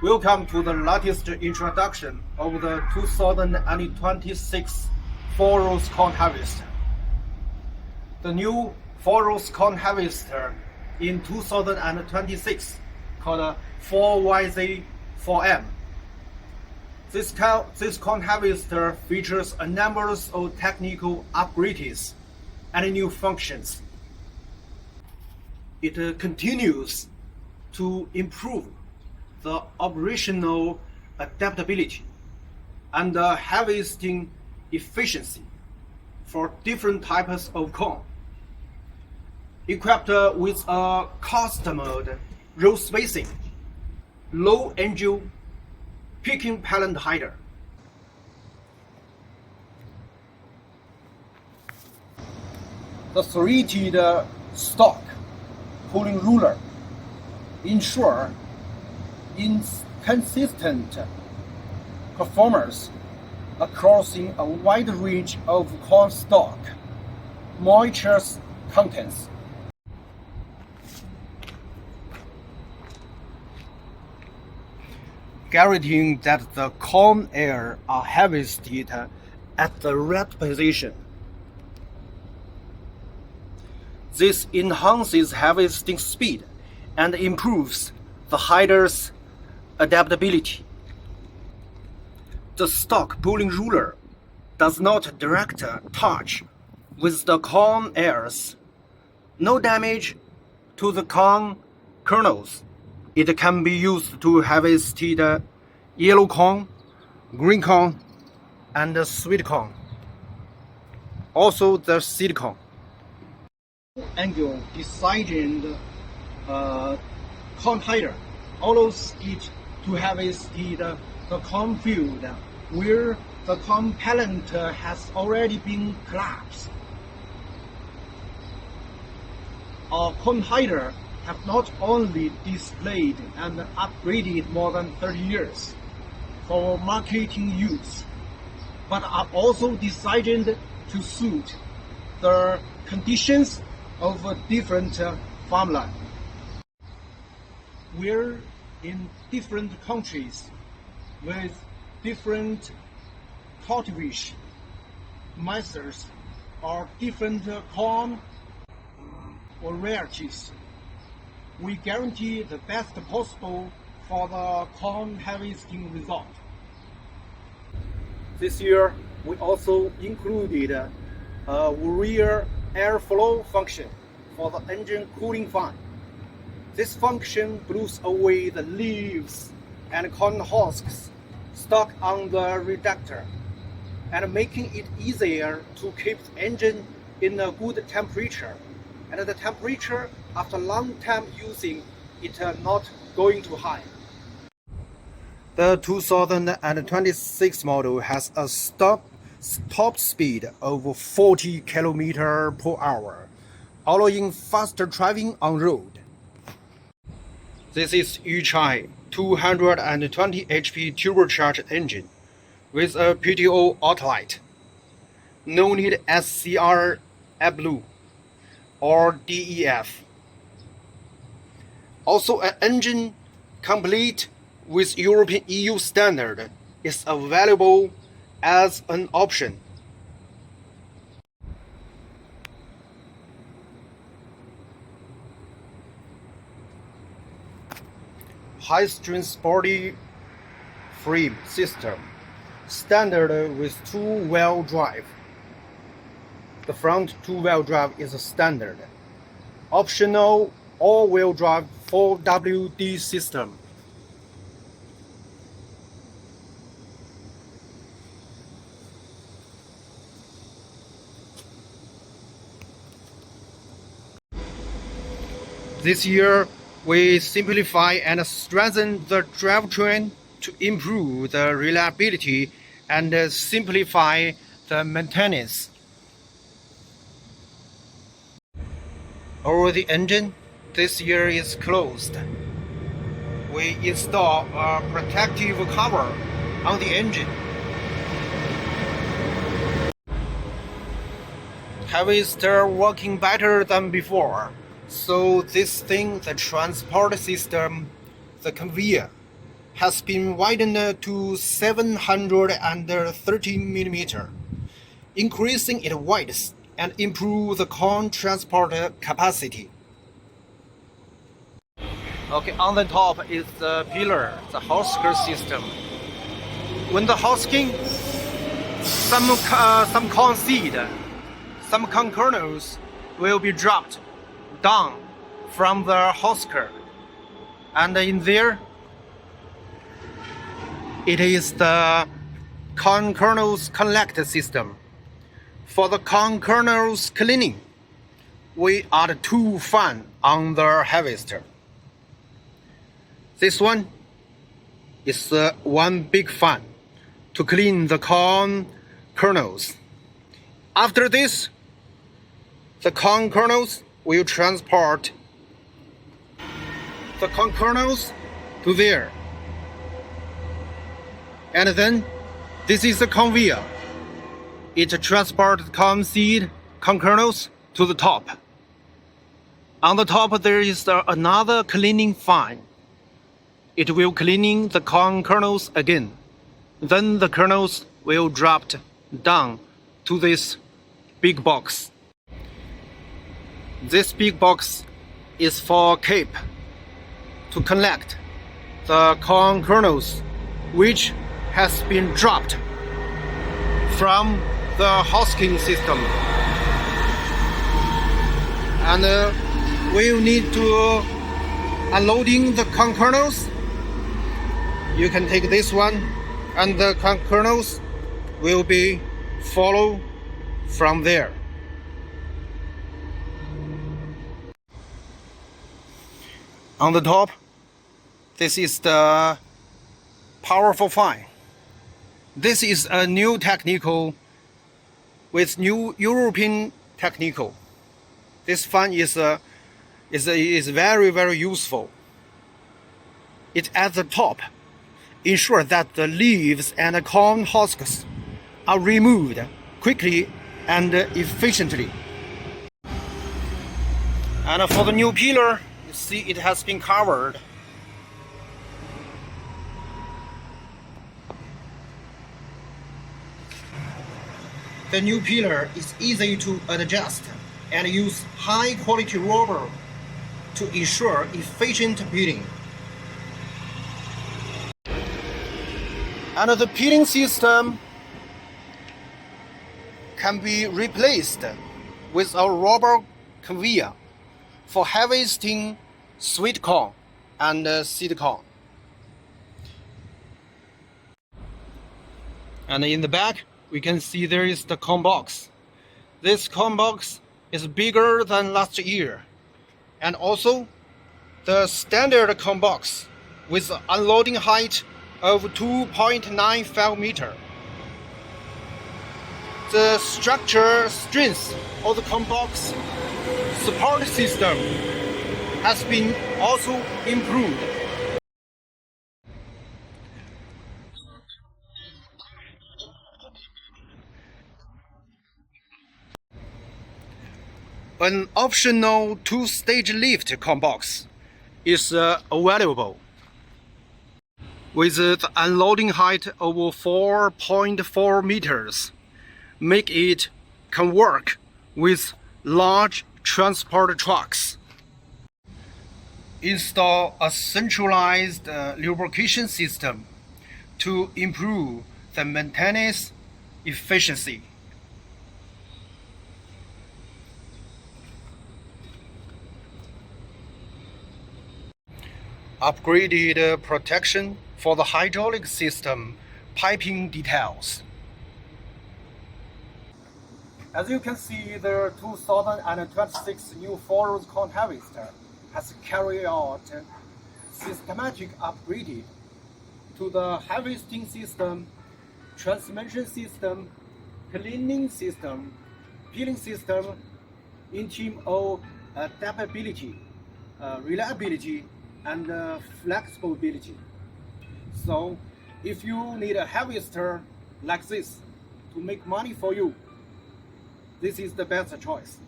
Welcome to the latest introduction of the 2026 4-rows corn harvester. The new 4-rows corn harvester in 2026 called 4YZ-4M. This corn harvester features a number of technical upgrades and new functions. It continues to improve the operational adaptability and harvesting efficiency for different types of corn. Equipped with a customer row spacing, low angle picking pallet hider, the threaded stalk pulling ruler ensure consistent performance across a wide range of corn stalk moisture contents. Guaranteeing that the corn ears are harvested at the right position. This enhances harvesting speed and improves the hider's adaptability. The stalk pulling ruler does not direct touch with the corn ears. No damage to the corn kernels. It can be used to harvest yellow corn, green corn, and sweet corn. Also the seed corn. Angle designed corn hider allows it to harvest the corn field where the corn pallet has already been collapsed. Our corn hider have not only displayed and upgraded more than 30 years for marketing use, but are also designed to suit the conditions of different farmland. We're in different countries with different cultivation methods or different corn or varieties. We guarantee the best possible for the corn harvesting result. This year, we also included a rear airflow function for the engine cooling fan. This function blows away the leaves and corn husks stuck on the reductor and making it easier to keep the engine in a good temperature, and the temperature after long time using it not going too high. The 2026 model has a top speed of 40 km/h, allowing faster driving on road. This is HI 220 HP turbocharged engine with a PTO outlet. No need SCR AdBlue or DEF. Also, an engine complete with European EU standard is available as an option. High-strength body frame system, standard with two-wheel drive. The front two-wheel drive is a standard. Optional all-wheel drive 4WD system. This year, we simplify and strengthen the drivetrain to improve the reliability and simplify the maintenance. Over the engine, this year is closed. We install a protective cover on the engine. Harvester working better than before. So this thing, the transport system, the conveyor, has been widened to 730 mm, increasing its width and improve the corn transport capacity. Okay, on the top is the pillar, the husker system. When the husking, some corn seed, some corn kernels will be dropped down from the husker, and in there it is the corn kernels collect system. For the corn kernels cleaning, we add two fans on the harvester. This one is one big fan to clean the corn kernels. After this, the corn kernels will transport the corn kernels to there. And then this is the conveyor. It transports corn seed, corn kernels to the top. On the top there is another cleaning fan. It will cleaning the corn kernels again. Then the kernels will drop down to this big box. This big box is for cape to collect the corn kernels which has been dropped from the husking system. And we will need to unloading the corn kernels. You can take this one, and the corn kernels will be follow from there. On the top, this is the powerful fan. This is a new technical with new European technical. This fan is very, very useful. It at the top ensure that the leaves and the corn husks are removed quickly and efficiently. And for the new pillar, you see it has been covered. The new pillar is easy to adjust and use high quality rubber to ensure efficient peeling. And the peeling system can be replaced with a rubber conveyor for harvesting sweet corn and seed corn. And in the back, we can see there is the corn box. This corn box is bigger than last year, and also the standard corn box with unloading height of 2.95 meters. The structure strength of the corn box support system has been also improved. An optional two-stage lift corn box is available with the unloading height of 4.4 meters. Make it can work with large transport trucks. Install a centralized lubrication system to improve the maintenance efficiency. Upgraded protection for the hydraulic system piping details. As you can see, the 2026 new 4-row corn harvester has carried out systematic upgrading to the harvesting system, transmission system, cleaning system, peeling system, in terms of adaptability, reliability, and flexibility. So if you need a harvester like this to make money for you, this is the best choice.